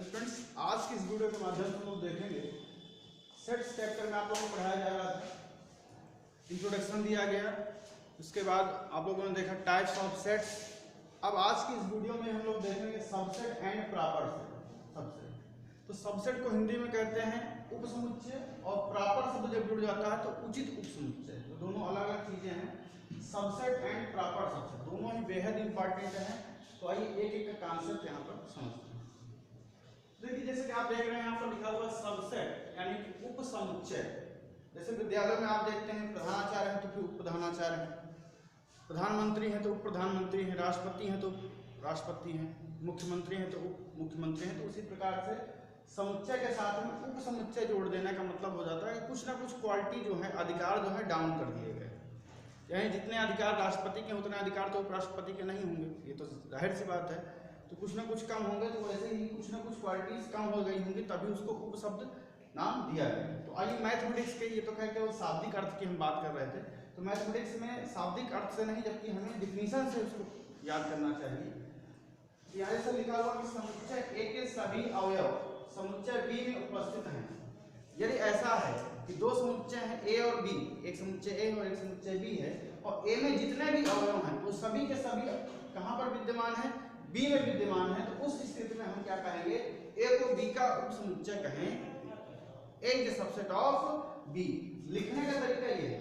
Friends, आज की इस वीडियो के माध्यम से हम लोग देखेंगे सेट्स चैप्टर में आप लोगों को पढ़ाया जा रहा था। इंट्रोडक्शन दिया गया, उसके बाद आप लोगों ने देखा टाइप्स ऑफ सेट्स। अब आज की इस वीडियो में हम लोग देखेंगे subset and proper set. Subset तो सबसेट को हिंदी में कहते हैं उपसमुच्चय, और प्रॉपर शब्द जब जुड़ जाता है तो उचित उपसमुच्चय। तो दोनों अलग अलग चीजें हैं। सबसेट एंड प्रॉपर सबसेट दोनों ही बेहद इंपॉर्टेंट हैं। तो आइए एक एक का कॉन्सेप्ट यहाँ पर समझते हैं। देखिए, जैसे कि आप देख रहे हैं यहाँ पर लिखा हुआ सबसेट यानी कि उपसमुच्चय। जैसे विद्यालय में आप देखते हैं प्रधानाचार्य है तो फिर उप प्रधानाचार्य है, प्रधानमंत्री हैं तो उप प्रधानमंत्री हैं, राष्ट्रपति हैं तो राष्ट्रपति हैं, मुख्यमंत्री हैं तो उप मुख्यमंत्री हैं। तो उसी प्रकार से समुच्चय के साथ में उप समुच्चय जोड़ देने का मतलब हो जाता है कि कुछ ना कुछ क्वालिटी जो है, अधिकार जो है डाउन कर दिए गए। यानी जितने अधिकार राष्ट्रपति के उतने अधिकार तो उपराष्ट्रपति के नहीं होंगे, ये तो जाहिर सी बात है। तो कुछ ना कुछ कम होंगे, तो वैसे ही कुछ ना कुछ क्वालिटीज कम हो गई होंगी, तभी उसको उपशब्द नाम दिया गया। तो आइए मैथमेटिक्स के, ये तो खैर केवल शाब्दिक अर्थ की हम बात कर रहे थे, तो मैथमेटिक्स में शाब्दिक अर्थ से नहीं, जबकि हमें डिफिनीशन से उसको याद करना चाहिए। यहाँ से लिखा हुआ कि समुच्चय ए के सभी अवयव समुच्चय बी में उपस्थित हैं। यदि ऐसा है कि दो समुच्चय हैं ए और बी, एक समुच्चय ए और एक समुच्चय बी है, और ए में जितने भी अवयव हैं वो सभी के सभी कहाँ पर विद्यमान है, बी में विद्यमान है। तो उस स्थिति में हम क्या कहेंगे, ए को बी का उपसमुच्चय कहें, A is the subset of B. लिखने का तरीका ये है,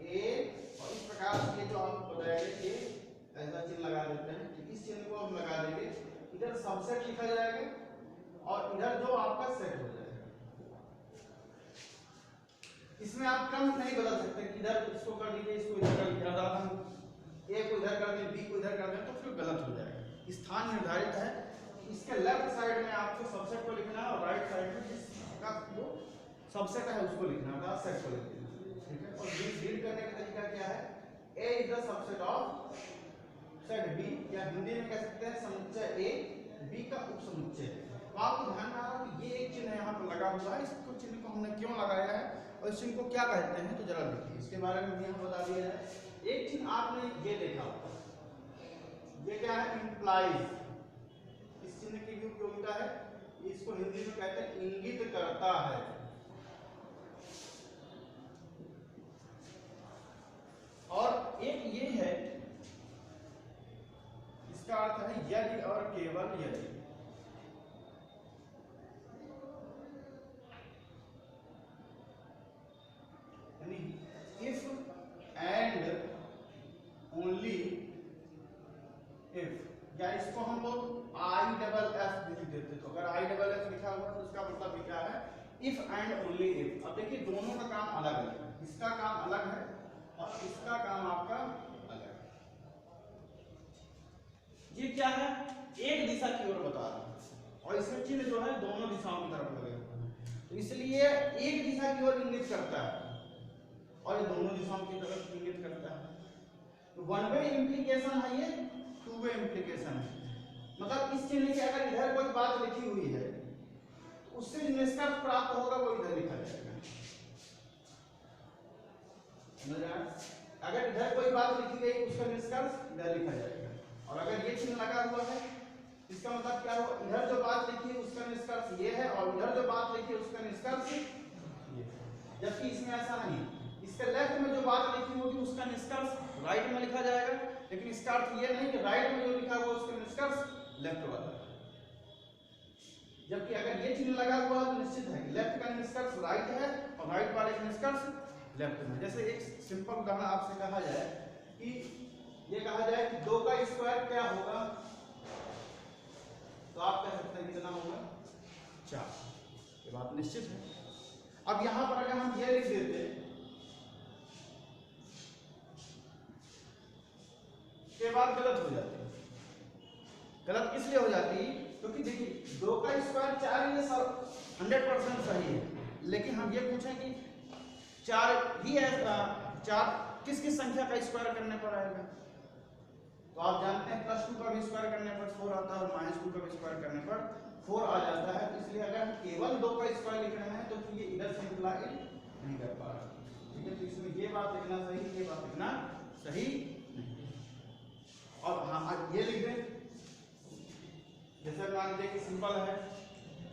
ए और इस प्रकार से ये जो आपको बताएंगे, ये ऐसा चिन्ह लगा देते हैं। तो इस चिन्ह को हम लगा देंगे, इधर सबसेट लिखा जाएगा और इधर जो आपका सेट हो जाएगा। इसमें आप क्रम नहीं बदल सकते कि इधर इसको कर दीजिए, इसको इधर कर दीजिए, ए को इधर कर दें, बी को इधर कर दें, तो फिर गलत हो जाएगा। स्थान निर्धारित है। इसके लेफ्ट साइड में आपको सबसेट को लिखना है और राइट साइड में जिसका जो सबसेट है उसको लिखना है, सेट को लिखना है, ठीक है। और रीड करने का तरीका क्या है, A is the subset of set B, या हिंदी में कह सकते हैं समुच्चय ए बी का उपसमुच्चय। तो आपको ध्यान में आ रहा है कि ये एक चिन्ह यहाँ पर लगा हुआ है, इसको चिन्ह को हमने क्यों लगाया है और इस चिन्ह को क्या कहते हैं, तो जरा देखिए, इसके बारे में यहाँ बता दिया जाए। एक चिन्ह आपने ये देखा, ये क्या है, इंप्लाइज। इस चिन्ह की भी उपयोगिता है, इसको हिंदी में कहते हैं इंगित करता है। और एक ये है, इसका अर्थ है यदि और केवल यदि। यानी इफ एंड ओनली इफ, या इसको हम लोग आई डबल एफ लिख देते। तो अगर आई डबल एफ लिखा हुआ तो उसका मतलब क्या है, इफ एंड ओनली इफ। अब देखिए, दोनों का काम अलग है, इसका काम अलग है और इसका काम आपका अलग है। ये क्या है, एक दिशा की ओर बता रहा है और इसमें चिन्ह जो है दोनों दिशाओं की तरफ लगे हुए हैं। तो इसलिए एक दिशा की ओर इंगित करता है और ये दोनों दिशाओं की तरफ इंगित करता है। तो वन वे इंप्लीकेशन है, ये टू वे इंप्लीकेशन है। मतलब इस चिन्ह की अगर इधर कोई बात लिखी हुई है तो उससे जो निष्कर्ष प्राप्त होगा वो इधर लिखा जाएगा। अगर इधर कोई बात लिखी गई उसका निष्कर्ष इधर लिखा जाएगा। और अगर ये चिन्ह लगा हुआ है, इसका मतलब क्या हुआ, इधर जो बात लिखी है उसका निष्कर्ष ये है और इधर जो बात लिखी है उसका निष्कर्ष ये है। जबकि इसमें ऐसा नहीं, इसके लेफ्ट में जो बात लिखी होगी उसका निष्कर्ष राइट में लिखा जाएगा, लेकिन इसका अर्थ ये नहीं कि राइट में जो लिखा हुआ उसका निष्कर्ष लेफ्ट वाला। जबकि अगर ये चिन्ह लगा हुआ है तो निश्चित है कि लेफ्ट का निष्कर्ष राइट है और राइट वाले का निष्कर्ष लेफ्ट में। जैसे एक सिंपल उदाहरण आपसे कहा जाए कि ये कहा जाए कि 2 का स्क्वायर क्या होगा, तो आप कह सकते हैं कितना होगा, 4। ये बात निश्चित है। अब यहां पर अगर हम ये लिख देते के बाद गलत हो जाती है। गलत इसलिए हो जाती है क्योंकि देखिए 2 का स्क्वायर 4, ये सब 100% सही है, लेकिन हम ये पूछें कि 4 ही है, 4 किस किस संख्या का स्क्वायर करने पर आएगा। तो आप जानते हैं +2 का भी स्क्वायर करने पर 4 आता है और -2 का भी स्क्वायर करने पर 4 आ जाता है। इसलिए अगर हम केवल 2 का स्क्वायर लिख रहे हैं तो ये इधर से इम्प्लाई नहीं कर पा रहा, ठीक है। तो इसमें ये बात लिखना सही, ये बात लिखना सही नहीं। और हाँ, ये लिख दें, जैसे मान लीजिए कि सिंपल है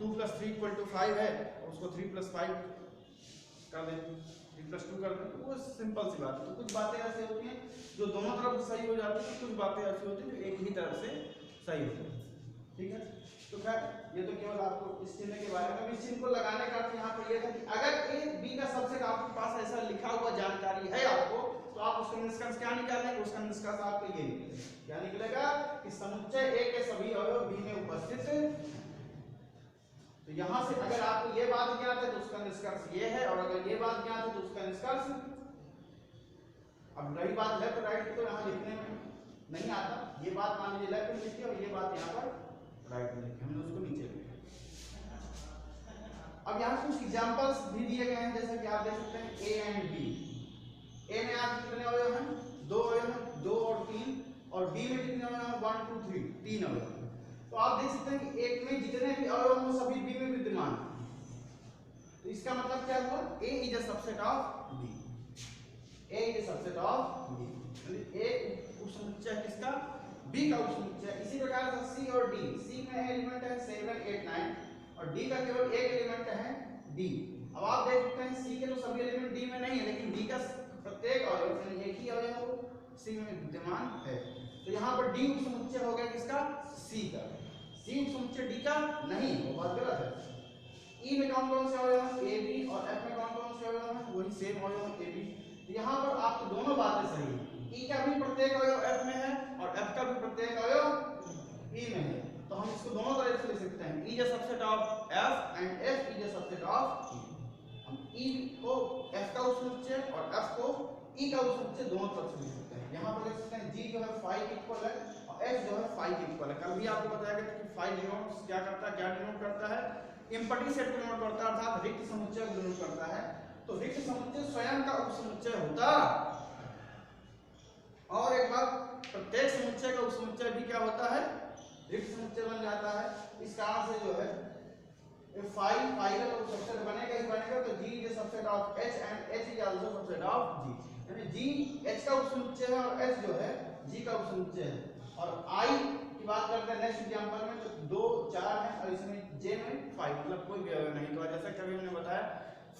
2 + 3 = 5 है, उसको 3 + 5 कर दें, 3 + 2 कर दें। वो सिंपल सी बात है। तो कुछ बातें ऐसी होती हैं जो दोनों तरफ से सही हो जाती है, कुछ बातें ऐसी होती हैं जो एक ही तरफ से सही होती है। ठीक है, तो खैर ये तो केवल आपको इस चिन्ह के बारे में, इस चिन्ह को लगाने का अर्थ यहाँ पर यह था कि अगर ए बी का सबसेट आपके पास ऐसा लिखा हुआ जानकारी है आपको, तो आप उसका निष्कर्ष क्या निकालेंगे? उसका निष्कर्ष आपको ये निकलेगा, क्या निकलेगा कि समुच्चय ए के सभी अवयव बी में उपस्थित हैं। तो यहाँ से अगर आपको ये बात ज्ञात है तो उसका निष्कर्ष ये है, और अगर ये बात ज्ञात है तो उसका निष्कर्ष। अब रही बात लेफ्ट राइट की, तो यहाँ लिखने में नहीं आता, ये बात मान लीजिए लेफ्ट में लिखी और ये बात यहाँ पर राइट में लिखी, हमने उसको नीचे लिखा। अब यहाँ कुछ एग्जांपल्स भी दिए गए हैं, जैसे कि आप देख सकते हैं ए एंड बी। ए में आप कितने अवयव हैं? 2 अवयव हैं, 2 और 3, और बी में कितने अवयव हैं? 1 2 3, 3 अवयव। तो आप देख सकते हैं कि एक में जितने भी अवयव हैं सभी बी में विद्यमान हैं। तो इसका मतलब क्या हुआ? A is a subset of B, A is a subset of B, मतलब A उपसमुच्चय किसका? B का उपसमुच्चय। इसी प्रकार से C और D, C में एलिमेंट है 7 8 9 और D का केवल एक एलिमेंट है D। अब आप देख सकते हैं C के तो सभी एलिमेंट D में नहीं है, लेकिन D का प्रत्येक अवयव यानी एक ही अवयव C में विद्यमान है। तो यहाँ पर D उपसमुच्चय हो गया किसका? C का। C उपसमुच्चय D का नहीं, वो बात गलत है। E में कौन-कौन से अवयव हैं? A B, और F में कौन-कौन से अवयव हैं? वही सेम अवयव हैं A B। तो यहाँ पर आपको दोनों बातें सही हैं। E का भी प्रत्येक अवयव F में है और F का भी प्रत्येक अवयव E में है। तो हम इसको दोनों तरह से लिख सकते हैं, E is a subset of F and F is a subset of E। हम E को F का उपसमुच्चय और F को E का उपसमुच्चय दोनों तरफ से लिख सकते हैं। यहाँ पर लिख सकते हैं G जो है 5 के इक्वल है और F जो है 5 के इक्वल है। कल भी आपको बताया गया था कि 5 डिनोट क्या करता है? क्या डिनोट करता है? एम्प्टी सेट को डिनोट करता है, अर्थात रिक्त समुच्चय को डिनोट करता है। तो रिक्त समुच्चय स्वयं का उपसमुच्चय होता, और एक बार प्रत्येक समुच्चय का उपसमुच्चय भी क्या होता है? रिक्त समुच्चय बन जाता है। इस कारण से जो है 5 का तो सबसेट बनेगा ही बनेगा। तो G is a subset of H and H is also subset of G, यानी G H का उपसमुच्चय है और H जो है G का उपसमुच्चय है। और I की बात करते हैं नेक्स्ट एग्जांपल में, तो 2 4 है और इसमें J में 5, मतलब कोई भी अवयव नहीं। तो जैसा कभी हमने बताया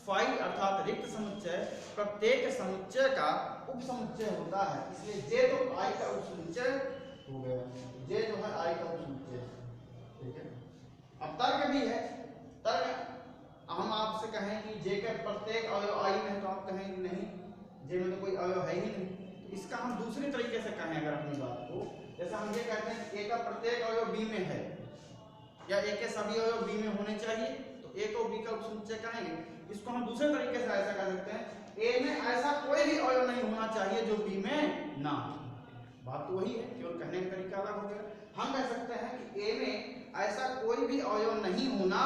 5 अर्थात रिक्त समुच्चय प्रत्येक समुच्चय का उपसमुच्चय होता है, इसलिए J तो I का उपसमुच्चय हो गया, J जो है I का उपसमुच्चय। ठीक है, अब तर्क भी है। तर्क हम आपसे कहें कि J का प्रत्येक अवयव I में है, तो आप कहेंगे नहीं J में तो कोई अवयव है ही नहीं। तो इसका हम दूसरे तरीके से कहें अगर अपनी बात को, जैसे हम ये कहते हैं A का प्रत्येक अवयव B में है या A के सभी अवयव B में होने चाहिए, तो A को B का उपसमुच्चय कहेंगे। इसको हम दूसरे तरीके से ऐसा कह सकते हैं, A में ऐसा कोई भी अवयव नहीं होना चाहिए जो B में ना हो। बात तो वही है, केवल कहने का तरीका अलग हो गया। हम कह सकते हैं कि A में ऐसा कोई भी अवयव नहीं होना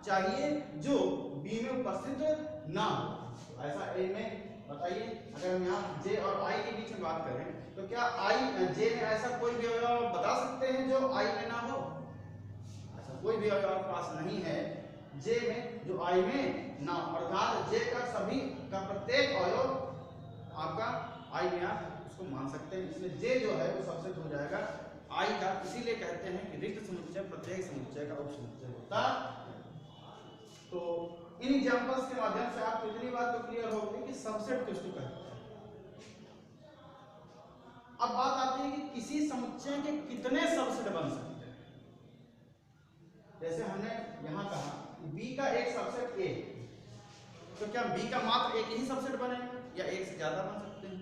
चाहिए जो B में उपस्थित ना हो। ऐसा A में बताइए, अगर हम यहाँ J और I के बीच में बात करें तो क्या J में ऐसा कोई भी अवयव बता सकते हैं जो I में ना हो? ऐसा कोई भी अवयव आपके पास नहीं है J में जो I में ना, अर्थात J का सभी का प्रत्येक अवयव आपका I में आप उसको मान सकते हैं, इसलिए J जो है वो सबसेट हो जाएगा I का। इसीलिए कहते हैं कि रिक्त समुच्चय प्रत्येक समुच्चय का उपसमुच्चय होता है। तो इन एग्जांपल्स के माध्यम से आपको इतनी बात तो क्लियर हो गई कि सबसेट किसको कहते हैं। अब बात आती है कि किसी समुच्चय के कितने सबसेट बन सकते हैं। जैसे हमने यहाँ कहा B का एक सबसेट A, तो क्या B का मात्र एक ही सबसेट बनेगा या एक से ज्यादा बन सकते हैं?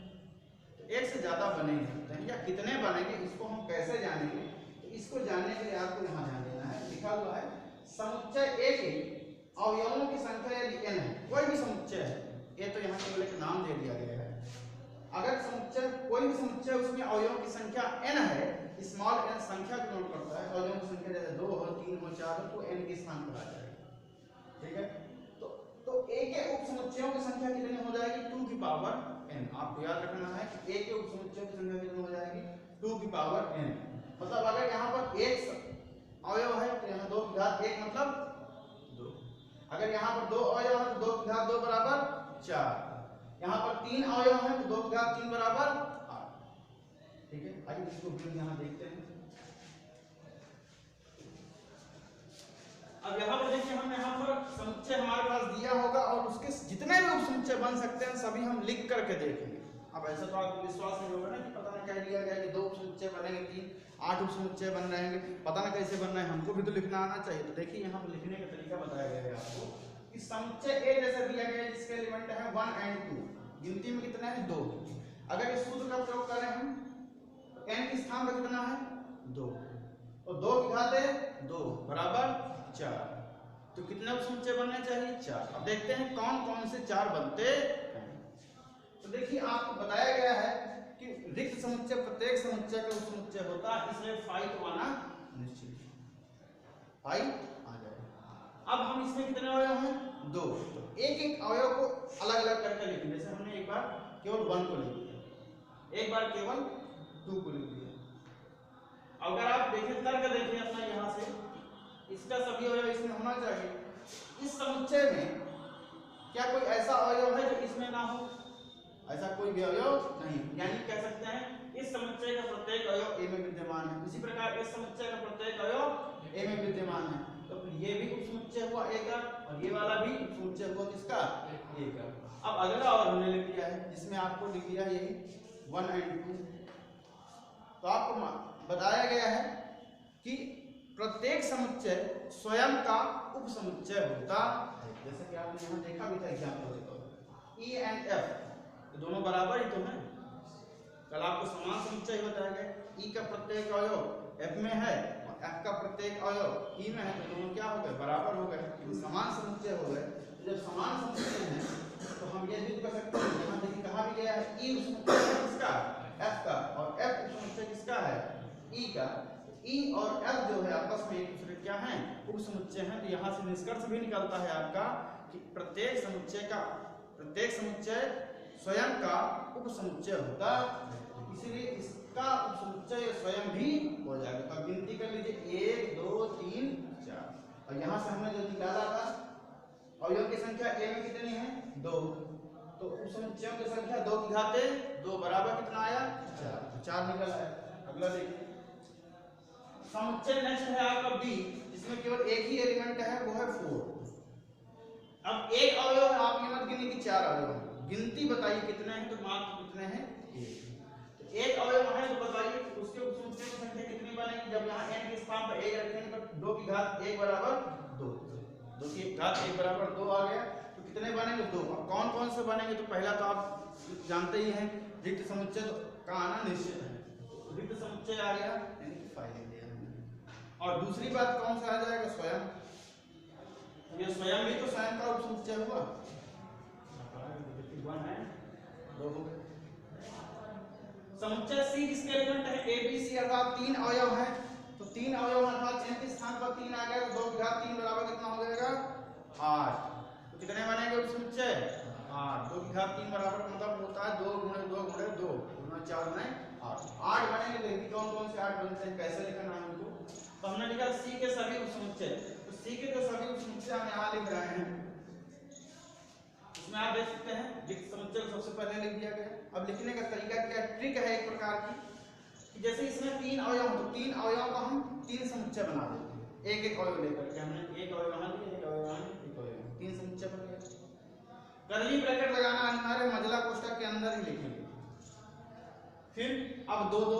तो एक से ज्यादा बने सकते हैं, या कितने बनेंगे इसको हम कैसे जानेंगे? तो इसको जानने के लिए आपको यहाँ ध्यान देना है, लिखा हुआ है समुच्चय A के अवयवों की संख्या यदि n है, कोई भी समुच्चय है, ये तो यहाँ केवल एक नाम दे दिया गया है। अगर समुच्चय कोई भी समुच्चय उसमें अवयवों की संख्या n है, स्मॉल n संख्या को नोट करता है, अवयवों की संख्या जैसे 2 हो 3 हो 4 हो तो n के स्थान पर आ जाएगा। ठीक है, तो A के उपसमुच्चयों की संख्या कितनी हो जाएगी? 2 की पावर n। आपको याद रखना है कि A के उपसमुच्चयों की संख्या कितनी हो जाएगी? 2 की पावर n। मतलब अगर यहाँ पर एक अवयव है तो यहाँ 2 की घात 1 मतलब 2। अगर यहाँ पर 2 अवयव है तो 2 की घात 2 बराबर 4। यहाँ पर 3 अवयव है तो 2 की घात 3 बराबर 8। ठीक है, आइए इसको भी यहाँ देखते हैं। अब यहाँ पर देखिए, हम यहाँ पर समुच्चय हमारे पास दिया होगा और उसके जितने भी उपसमुच्चय बन सकते हैं सभी हम लिख करके देखेंगे। अब ऐसा तो आपको विश्वास नहीं होगा ना कि पता नहीं कह दिया गया कि 2 उपसमुच्चय बनेंगे, 8 उपसमुच्चय बन रहेंगे, पता ना कैसे बन रहे हैं, हमको भी तो लिखना आना चाहिए। तो देखिए यहाँ पर लिखने का तरीका बताया गया है आपको कि समुच्चय ए जैसे दिया गया है जिसके एलिमेंट है 1 और 2, गिनती में कितने हैं 2। अगर इस सूत्र का प्रयोग करें हम तो n के स्थान पर कितना है 2 और 2 की घात 2 बराबर 4, तो कितने उपसमुच्चय बनने चाहिए 4। अब देखते हैं कौन कौन से 4 बनते हैं। तो देखिए आपको बताया गया है कि रिक्त समुच्चय प्रत्येक समुच्चय का उपसमुच्चय होता है, इसलिए फाई तो आना निश्चित है, फाई आ जाएगा। अब हम इसमें कितने अवयव हैं 2, तो एक एक अवयव को अलग अलग करके लिखेंगे। जैसे हमने एक बार केवल 1 को लिख दिया, एक बार केवल 2 को लिख दिया। अगर आप देखें तर्क देखें अपना यहाँ से, इसका सभी अवयव इसमें होना चाहिए। इस समुच्चय में क्या कोई ऐसा अवयव है जो इसमें ना हो? ऐसा कोई भी अवयव नहीं, यानी कह सकते हैं इस समुच्चय का प्रत्येक अवयव ए में विद्यमान है। इसी प्रकार इस समुच्चय का प्रत्येक अवयव ए में विद्यमान है, तो ये भी उपसमुच्चय हुआ ए का और ये वाला भी उपसमुच्चय हुआ किसका ए का। अब अगला और हमने लिख दिया है जिसमें आपको लिख दिया है यही 1 और 2। तो आपको बताया गया है कि प्रत्येक समुच्चय स्वयं का उपसमुच्चय होता है। जैसे कि आपने यहाँ देखा भी था एग्जाम्पल के तौर पर ई एंड एफ दोनों बराबर ही तो हैं। कल आपको समान समुच्चय बताया गया, ई का प्रत्येक अवयव एफ में है और एफ का प्रत्येक अवयव ई में है, तो दोनों क्या हो गए बराबर हो गए, समान समुच्चय हो गए। तो जब समान समुच्चय है तो हम ये भी कर सकते हैं, यहाँ देखिए कहा भी गया है ई उपसमुच्चय किसका एफ का और एफ उपसमुच्चय किसका है ई का। ई और एफ जो है आपस में एक दूसरे क्या हैं उपसमुच्चय हैं। तो यहाँ से निष्कर्ष भी निकलता है आपका कि प्रत्येक समुच्चय स्वयं का उपसमुच्चय होता है, इसीलिए इसका उपसमुच्चय स्वयं भी हो जाएगा। तो गिनती कर लीजिए 1 2 3 4 और यहाँ से हमने जो निकाला था अवयव की संख्या ए में कितनी है 2, तो उपसमुच्चयों की संख्या 2 की घात 2 बराबर कितना आया 4 निकल आया। अगला देखिए समुच्चय नेक्स्ट है आपका बी, जिसमें केवल एक ही एलिमेंट है वो है 4। अब एक अवयव है, आप ये मत गिनिए कि 4 अवयव हैं, गिनती बताइए कितने हैं, तो मात्र कितने हैं 1। तो एक अवयव है तो बताइए उसके उपसमुच्चय की संख्या कितनी बनेगी। जब यहाँ n के स्थान पर 1 रखेंगे तो 2 की घात 1 बराबर 2, 2 की घात 1 बराबर 2 आ गया, तो कितने बनेंगे 2। अब कौन कौन से बनेंगे, तो पहला तो आप जानते ही हैं रिक्त समुच्चय का आना निश्चित है, रिक्त समुच्चय आ गया यानी कि फाइल दिया हमने। और दूसरी बात कौन सा आ जाएगा स्वयं, ये स्वयं भी तो स्वयं का उपसमुच्चय हुआ, 1 है 2 हो गए। समुच्चय सी जिसके एलिमेंट है ए बी सी अर्थात 3 अवयव हैं, तो 3 अवयव अर्थात n के स्थान पर 3 आ गया, तो 2 की घात 3 बराबर कितना हो जाएगा 8। तो कितने बनेंगे उपसमुच्चय 8, 2 की घात 3 बराबर मतलब होता है 2 गुणे 2 गुणे 2 गुना 4 गुणे 8 बनेंगे। देखिए कौन कौन से 8 बनते हैं, कैसे लिखना है उनको। तो हमने लिखा सी के सभी उपसमुच्चय, तो सी के जो सभी उपसमुच्चय हम यहाँ लिख रहे हैं इसमें आप देख सकते हैं रिक्त समुच्चय को सबसे पहले लिख दिया गया। अब लिखने का तरीका क्या ट्रिक है एक प्रकार की कि जैसे इसमें 3 अवयव हो तो 3 अवयव का हम 3 समुच्चय बना देते हैं, एक एक अवयव लेकर के हमने एक अवयव यहाँ लिया, एक अवयव यहाँ, एक अवयव 3 समुच्चय बन गए। कर्ली ब्रैकेट लगाना अनिवार्य, मजला कोष्ठक के अंदर ही लिखेंगे। फिर अब 2 2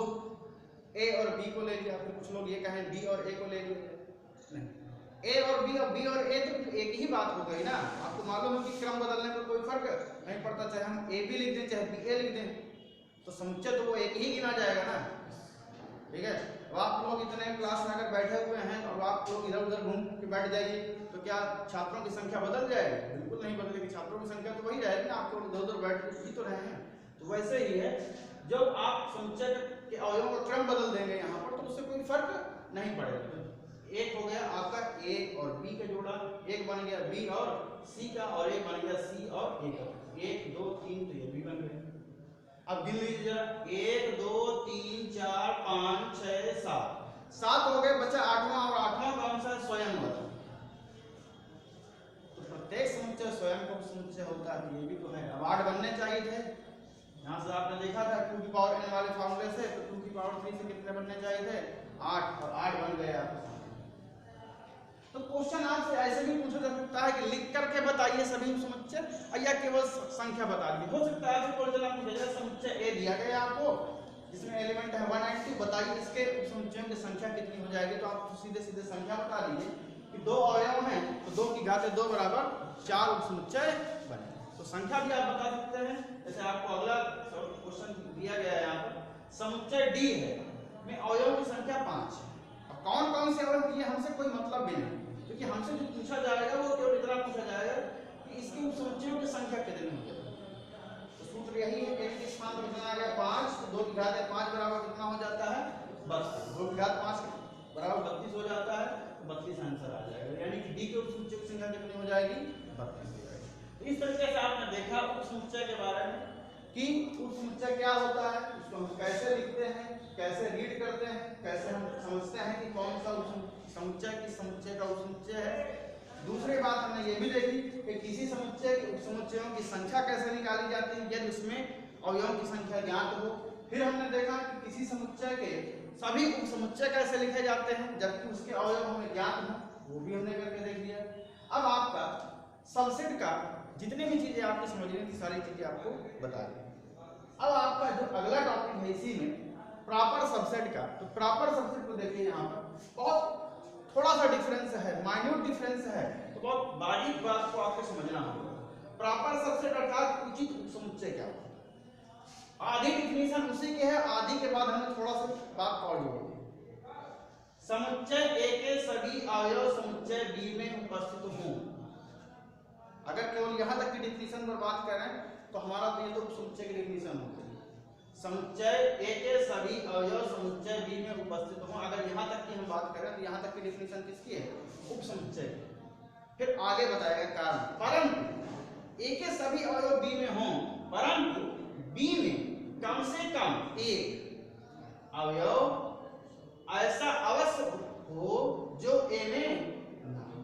ए और बी को ले लिया, फिर कुछ लोग ये कहें बी और ए को ले लिया, नहीं ए और बी और ए तो एक ही बात हो गई ना। आपको मालूम है कि क्रम बदलने पर कोई फर्क नहीं पड़ता, चाहे हम ए बी लिख दें चाहे बी ए लिख दें, तो समुच्चय तो वो एक ही गिना जाएगा ना, ठीक है। अब आप लोग इतने क्लास में अगर बैठे हुए हैं और आप लोग इधर उधर घूम के बैठ जाइए तो क्या छात्रों की संख्या बदल जाएगी? बिल्कुल नहीं बदलेगी, छात्रों की संख्या तो वही रहेगी ना, आप लोग इधर उधर बैठ के तो रहे हैं। तो वैसे ही है, जब आप समुच्चय के अवयवों का क्रम बदल देंगे यहाँ पर तो उससे कोई फर्क नहीं पड़ेगा। एक हो गया आपका ए और बी का जोड़ा, एक बन गया बी और सी का, और एक बन गया सी और ए का। 1 2 3 तो ये भी बन गया। अब गिन लीजिए जरा 1 2 3 4 5 6 7 हो गए, बचा 8वां, और 8वां कौन सा स्वयं वाला। तो प्रत्येक समुच्चय स्वयं का समुच्चय होता है, ये भी तो है। अब 8 बनने चाहिए थे, यहाँ से आपने देखा था 2 की पावर n वाले फॉर्मूले से, तो 2 की पावर 3 से कितने बनने चाहिए थे 8, और 8 बन गए आपके सामने। तो क्वेश्चन आपसे ऐसे भी पूछा जा सकता है कि लिख करके बताइए सभी समुच्चय या केवल संख्या बता दीजिए। हो सकता है कि क्वेश्चन आपको भेजा समुच्चय ए दिया गया आपको जिसमें एलिमेंट है 1 and 2, बताइए इसके समुच्चयों की संख्या कितनी हो जाएगी। तो आप सीधे सीधे संख्या बता दीजिए कि 2 अवयव हैं तो 2 की घात 2 बराबर 4 उपसमुच्चय बने। तो संख्या भी आप बता सकते हैं। जैसे आपको अगला क्वेश्चन दिया गया है यहाँ पर समुच्चय डी है में अवयवों की संख्या 5। अब कौन कौन से अवयव ये हमसे कोई मतलब भी नहीं, क्योंकि हमसे जो पूछा जाएगा वो केवल इतना पूछा जाएगा कि इसके उपसमुच्चयों की संख्या कितनी होगी। तो सूत्र यही है कि एक स्थान पर बना गया 5, तो 2 की घात 5 बराबर कितना हो जाता है 32, 2 की घात 5 बराबर 32 हो जाता है, तो 32 आंसर आ जाएगा। यानी कि डी के उपसमुच्चय की संख्या कितनी हो जाएगी 32 हो जाएगी। तो इस तरीके से आपने देखा उपसमुच्चय के बारे में कि उपसमुच्चय क्या होता है, उसको हम कैसे लिखते हैं, कैसे रीड करते हैं, कैसे हम समझते हैं कि कौन सा समुच्चय किस समुच्चय का उपसमुच्चय है। दूसरी बात हमने ये भी देखी कि किसी समुच्चय के उपसमुच्चयों की संख्या कैसे निकाली जाती है यदि उसमें अवयवों की संख्या ज्ञात हो। फिर हमने देखा कि किसी समुच्चय के सभी उपसमुच्चय कैसे लिखे जाते हैं जबकि उसके अवयव हमें ज्ञात हो, वो भी हमने करके देख लिया। अब आपका सबसेट का जितनी भी चीजें आपको समझनी थी सारी चीजें आपको बता दी। अब आपका जो अगला टॉपिक है इसी में प्रॉपर सबसेट का, तो प्रॉपर सबसेट को देखिए यहाँ पर बहुत थोड़ा सा डिफरेंस है, माइन्यूट डिफरेंस है, तो बहुत बारीक बात को आपको समझना होगा। प्रॉपर सबसेट अर्थात उचित उपसमुच्चय क्या होता है। आधी डिफिनेशन उसी के है, आधी के बाद हमने थोड़ा सा बात और जोड़ी। समुच्चय ए के सभी अवयव समुच्चय बी में उपस्थित हों। अगर केवल यहाँ तक की डिफिनेशन पर बात करें तो हमारा तो ये तो उपसमुच्चय की डिफिनेशन होती है। समुच्चय ए के सभी अवयव समुच्चय बी में उपस्थित हों। अगर यहाँ तक की हम बात करें तो यहाँ तक की डिफिनेशन किसकी है उपसमुच्चय। फिर आगे बताएगा कारण, परंतु ए के सभी अवयव बी में हों परंतु बी में कम से कम एक अवयव ऐसा अवश्य हो जो ए में ना हो।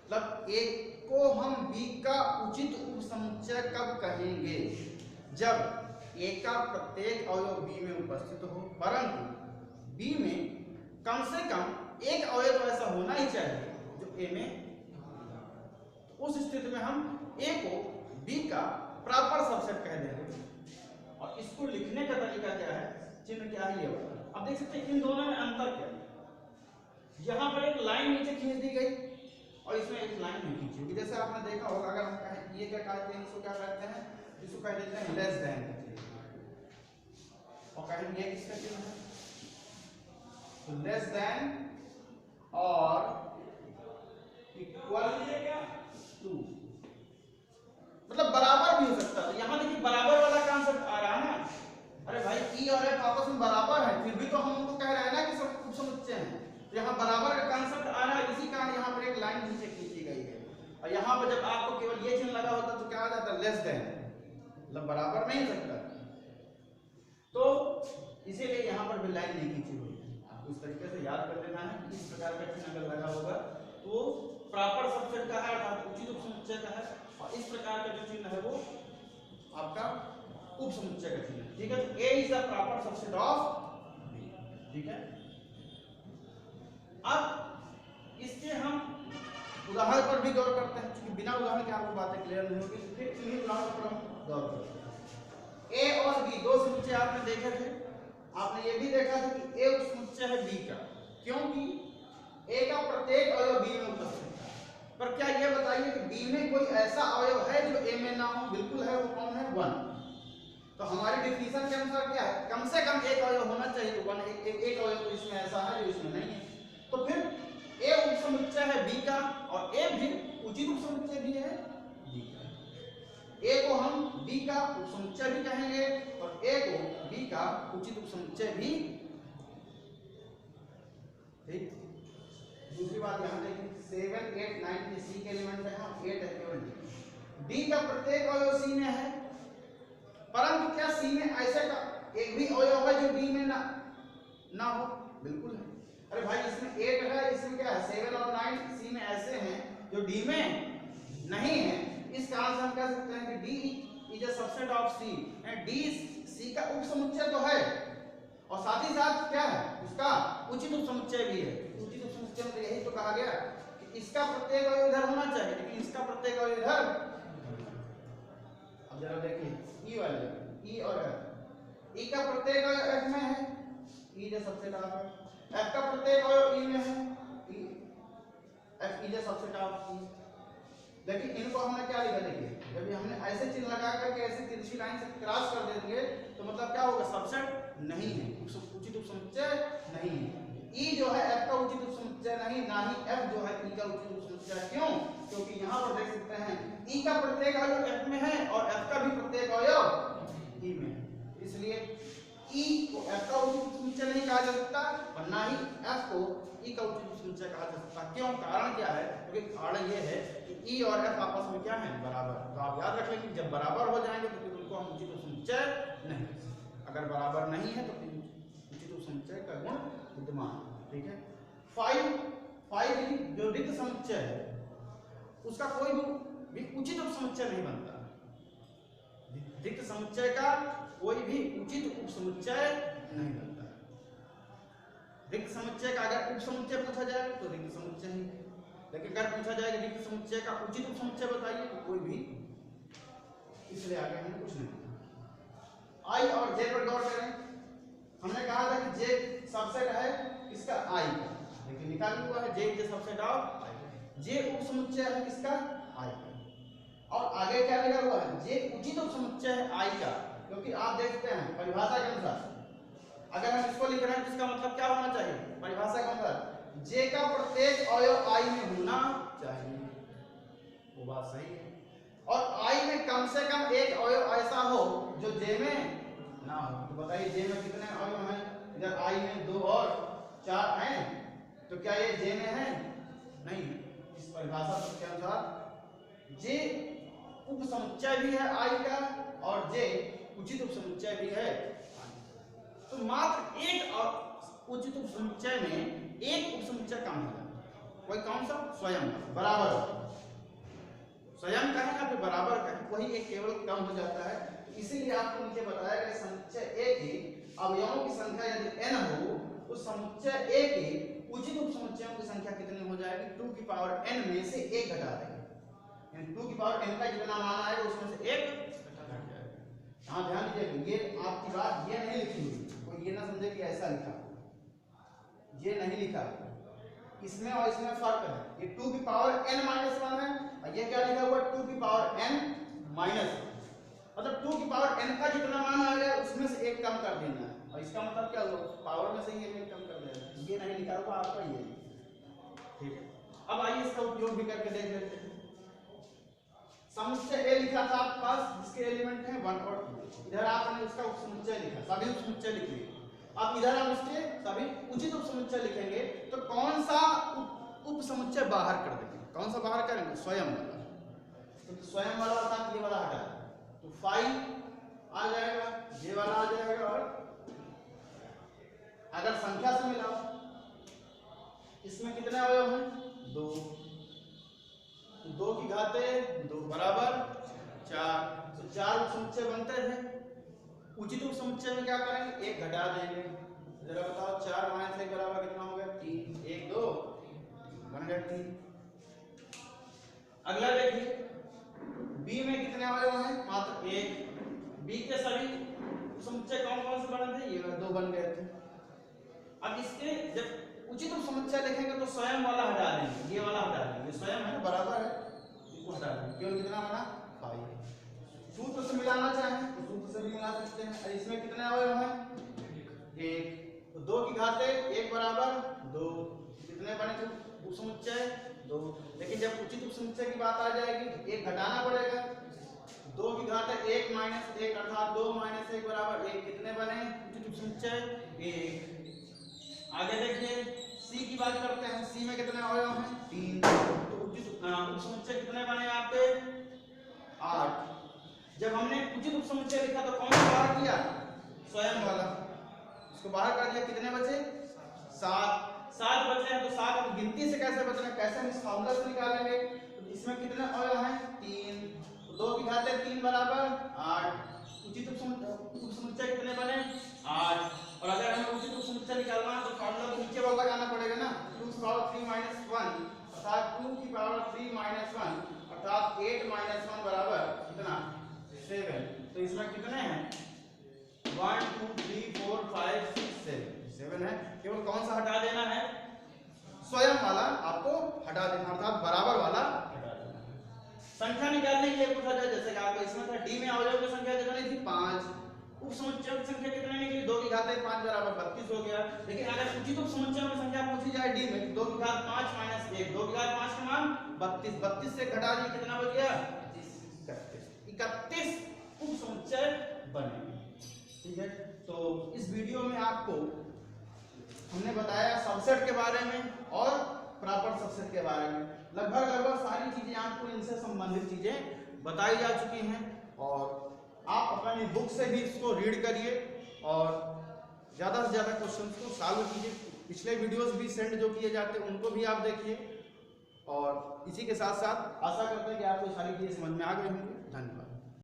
मतलब एक को हम बी का उचित उपसमुच्चय कब कहेंगे जब ए का प्रत्येक अवयव बी में उपस्थित हो परंतु बी में कम से कम एक अवयव तो ऐसा होना ही चाहिए जो ए में। तो उस स्थिति में हम ए को बी का प्रॉपर सबसेट कह देंगे। और इसको लिखने का तरीका क्या है, चिन्ह क्या है ये वाला। अब देख सकते हैं इन दोनों में अंतर क्या है। यहाँ पर एक लाइन नीचे खींच दी गई और इसमें एक लाइन नहीं खींची होगी। जैसे आपने देखा होगा अगर हम कहें ये क्या कहते हैं, इसको क्या कहते हैं, इसको कह देते हैं लेस देन, और कहेंगे ये किसका चिन्ह है तो लेस देन और इक्वल टू, मतलब बराबर भी हो सकता है। यहाँ देखिए बराबर वाला कॉन्सेप्ट आ रहा है ना, अरे भाई ई और एफ आपस में बराबर है फिर भी तो हम उनको कह रहे हैं ना कि सब उपसमुच्चय हैं। तो यहाँ बराबर का कॉन्सेप्ट आ रहा है, इसी कारण यहाँ पर एक लाइन नीचे खींची गई है। और यहाँ पर जब आपको केवल ये चिन्ह लगा होता तो क्या आ जाता लेस देन, मतलब बराबर नहीं हो सकता। तो इसीलिए यहाँ पर भी लाइन नहीं खींची हुई है। आपको इस तरीके से याद कर लेना है कि इस प्रकार का चिन्ह अगर लगा होगा तो प्रॉपर सबसेट का है अर्थात उचित उपसमुच्चय का है, और इस प्रकार का जो चिन्ह है वो आपका उपसमुच्चय का चिन्ह है। ठीक है, तो A is the proper subset of B. ठीक है, अब इसके हम उदाहरण पर भी गौर करते हैं, क्योंकि बिना उदाहरण के आपको बातें क्लियर नहीं होगी। फिर इन्हीं उदाहरण पर हम गौर करते हैं। ए और बी दो समुच्चय आपने देखे थे, आपने ये भी देखा था कि ए उपसमुच्चय है बी का, क्योंकि ए का प्रत्येक अवयव बी में उपस्थित है। पर क्या ये बताइए कि बी में कोई ऐसा अवयव है जो ए में ना हो? बिल्कुल है, वो कौन है? 1। तो हमारी डिफिनेशन के अनुसार क्या है, कम से कम एक अवयव होना चाहिए, तो 1 एक अवयव तो इसमें ऐसा है जो इसमें नहीं है। तो फिर ए उपसमुच्चय है बी का और ए भी उचित उपसमुच्चय भी है बी का। ए को हम बी का उपसमुच्चय भी कहेंगे और ए को बी का उचित उपसमुच्चय भी। ठीक, दूसरी बात यहाँ देखें 7 8 9 के सी के एलिमेंट है और 8 है केवल डी का प्रत्येक अवयव सी में है, परंतु क्या सी में ऐसे का एक भी अवयव है जो डी में ना हो? बिल्कुल है। अरे भाई इसमें 8 है, इसमें क्या है 7 और 9 सी में ऐसे हैं जो डी में नहीं है। इस कारण से हम कह सकते हैं कि D is a subset of C and D C का उपसमुच्चय तो है और साथ ही साथ क्या है उसका उचित उपसमुच्चय भी है। उचित उपसमुच्चय समुच्चय में यही तो कहा गया कि इसका प्रत्येक अवयव इधर होना चाहिए, लेकिन इसका प्रत्येक अवयव इधर। अब जरा देखिए ई वाले ई और एफ, ई का प्रत्येक अवयव एफ में है, ई जो सबसे टॉप है, एफ का प्रत्येक अवयव ई में है, ई एफ ई जो सबसे टॉप ई। लेकिन इनको हमने क्या लिखा, देखिए जब हमने ऐसे चिन्ह लगा करके ऐसे तिरछी लाइन से क्रॉस कर देंगे तो मतलब क्या होगा, सबसेट नहीं है, उचित उपसमुच्चय नहीं है। ई जो है एफ का उचित उपसमुच्चय नहीं, ना ही एफ जो है ई का उचित उपसमुच्चय। क्यों? क्योंकि यहाँ पर देख सकते हैं ई का प्रत्येक अवयव एफ में है और एफ का भी प्रत्येक अवयव ई में है, इसलिए ई को एफ का उचित उपसमुच्चय नहीं कहा जा सकता और ना ही एफ को ई का उचित उपसमुच्चय कहा जा सकता। क्यों? कारण क्या है? क्योंकि कारण ये है कि ई और एफ आपस में क्या है, बराबर। तो आप याद रख लेंगे जब बराबर हो जाएंगे तो फिर उनको हम उचित उपसमुच्चय नहीं, अगर बराबर नहीं है तो फिर उचित उपसमुच्चय का गुण विद्यमान। ठीक है। फाइव जो रिक्त समुच्चय है उसका कोई भी उचित उपसमुच्चय नहीं बनता। रिक्त समुच्चय का कोई भी उचित उपसमुच्चय नहीं बनता। रिक्त समुच्चय का अगर उपसमुच्चय पूछा जाए तो रिक्त समुच्चय ही, लेकिन अगर पूछा जाए कि रिक्त समुच्चय का उचित उपसमुच्चय बताइए तो कोई भी, इसलिए आगे हमने कुछ नहीं। आई और जे पर गौर करें। हमने कहा था कि जे सबसेट है किसका, आई का, लेकिन लिखा भी हुआ है जे सबसेट ऑफ आई। जे उपसमुच्चय है किसका, आई का। और आगे क्या लिखा हुआ है, जे उचित उपसमुच्चय है आई का। क्योंकि आप देखते हैं परिभाषा के अनुसार अगर हम इसको लिख रहे हैं तो इसका मतलब क्या होना चाहिए, परिभाषा के अनुसार जे का प्रत्येक अवयव आई में होना चाहिए, वो बात सही है। और आई में कम से कम एक अवयव ऐसा हो जो जे में ना हो। तो बताइए जे में कितने अवयव हैं, इधर आई में 2 और 4 हैं, तो क्या ये जे में है? नहीं। इस परिभाषा के अनुसार जे उपसमुच्चय भी है आई का और जे उचित उपसमुच्चय भी है। तो मात्र एक उचित उपसमुच्चय में एक उपसमुच्चय कम है, कोई कौन सा, स्वयं बराबर। स्वयं का है या फिर बराबर का है, वही एक केवल कम हो जाता है। इसीलिए आपको नीचे बताया गया समुच्चय ए के अवयवों की संख्या यदि n हो तो समुच्चय ए के उचित उपसमुच्चयों की संख्या कितनी हो जाएगी, 2 की पावर n में से 1 घटा देंगे, यानी 2 की पावर n का जितना मान आएगा उसमें से 1 घट जाएगा। हाँ ध्यान दीजिए, ये आपकी बात ये नहीं लिखी हुई, कोई ये ना समझे कि ऐसा लिखा, ये नहीं लिखा, इसमें और इसमें फर्क है। ये 2 की पावर n माइनस 1 है और ये क्या लिखा हुआ, 2 की पावर n माइनस, मतलब 2 की पावर n का जितना मान आ गया उसमें से 1 कम कर देना है। और इसका मतलब क्या हुआ, पावर में से ही 1 कम कर देना, ये नहीं लिखा हुआ आपका ये। ठीक है, अब आइए इसका उपयोग भी करके देख लेते हैं। समुच्चय ए लिखा था आपके पास जिसके एलिमेंट हैं 1 और 2, इधर आपने उसका उपसमुच्चय लिखा, सभी उपसमुच्चय लिख लिए। अब इधर हम उसके सभी उचित उपसमुच्चय लिखेंगे, तो कौन सा उपसमुच्चय बाहर कर देंगे, कौन सा बाहर करेंगे, स्वयं वाला। तो स्वयं वाला अर्थात ये वाला हटा, तो 5 आ जाएगा, ये वाला आ जाएगा, और अगर संख्या से मिलाओ इसमें कितने अवयव हैं, 2, 2 की घाते 2 बराबर 4, तो 4 उपसमुच्चय बनते हैं। उचित उपसमुच्चय में क्या करेंगे, 1 घटा देंगे। जरा बताओ 4 माइनस 1 बराबर कितना हो गया, 3, 1 2 बन गया 3। अगला देखिए बी में कितने अवयव हैं, मात्र 1। बी के सभी उपसमुच्चय कौन कौन से बने थे, ये 2 बन गए थे। अब इसके जब उचित उपसमुच्चय लिखेंगे तो स्वयं वाला हटा देंगे, ये वाला हटा देंगे, ये स्वयं है बराबर है, इसको हटा देंगे, केवल कितना बना 5। सूत्र से मिलाना चाहें तो सूत्र से भी मिला सकते हैं। और इसमें कितने अवयव हैं, 1, तो 2 की घाते 1 बराबर 2, कितने बने थे उपसमुच्चय 2। लेकिन जब उचित उपसमुच्चय की बात आ जाएगी तो 1 घटाना पड़ेगा, 2 की घात 1 माइनस 1 अर्थात 2 माइनस 1 बराबर 1, कितने बने उचित उपसमुच्चय 1। आगे देखिए सी की बात करते हैं, सी में कितने अवयव हैं, 3, तो उचित उपसमुच्चय कितने बने आपके 8। जब हमने उचित उपसमुच्चय लिखा तो कौन सा बाहर किया, स्वयं वाला, इसको बाहर कर दिया, कितने बचे 7 बचे हैं। तो 7 अब गिनती से कैसे बचना, कैसे हम इस फार्मूला से निकालेंगे, तो इसमें कितने अवयव हैं 3, तो 2 की घात 3 बराबर 8, उचित उपसमुच्चय कितने बने 8। और अगर हमें उचित उपसमुच्चय निकालना है तो फार्मूला के नीचे वाला लगाना पड़ेगा ना, 2 की पावर 3 तो इसमें कितने हैं 1 2 3 4 5 6 7 है। केवल कौन सा हटा देना है स्वयं वाला आपको हटा देना, अर्थात बराबर वाला हटा देना। संख्या निकालने के लिए पूछा जाए जैसे कि आपको इसमें था डी में अवयव की संख्या कितनी थी 5, उप समुच्चय की संख्या कितनी निकली 2 की घात 5 बराबर 32 हो गया। लेकिन अगर उचित उप समुच्चय की संख्या पूछी जाए डी में 2 की घात 5 माइनस 1, 2 की घात 5 का मान 32, 32 से घटा दिए कितना बच गया 31 उप समुच्चय बनेंगे। ठीक है, तो इस वीडियो में आपको हमने बताया सबसेट के बारे में और प्रॉपर सबसेट के बारे में। लगभग सारी चीजें आपको इनसे संबंधित चीजें बताई जा चुकी हैं और आप अपनी बुक से भी इसको रीड करिए और ज़्यादा से ज़्यादा क्वेश्चन को सॉल्व कीजिए। पिछले वीडियोस भी सेंड जो किए जाते हैं उनको भी आप देखिए और इसी के साथ साथ आशा करते हैं कि आपको सारी चीज़ें समझ में आ गई होंगी। धन्यवाद।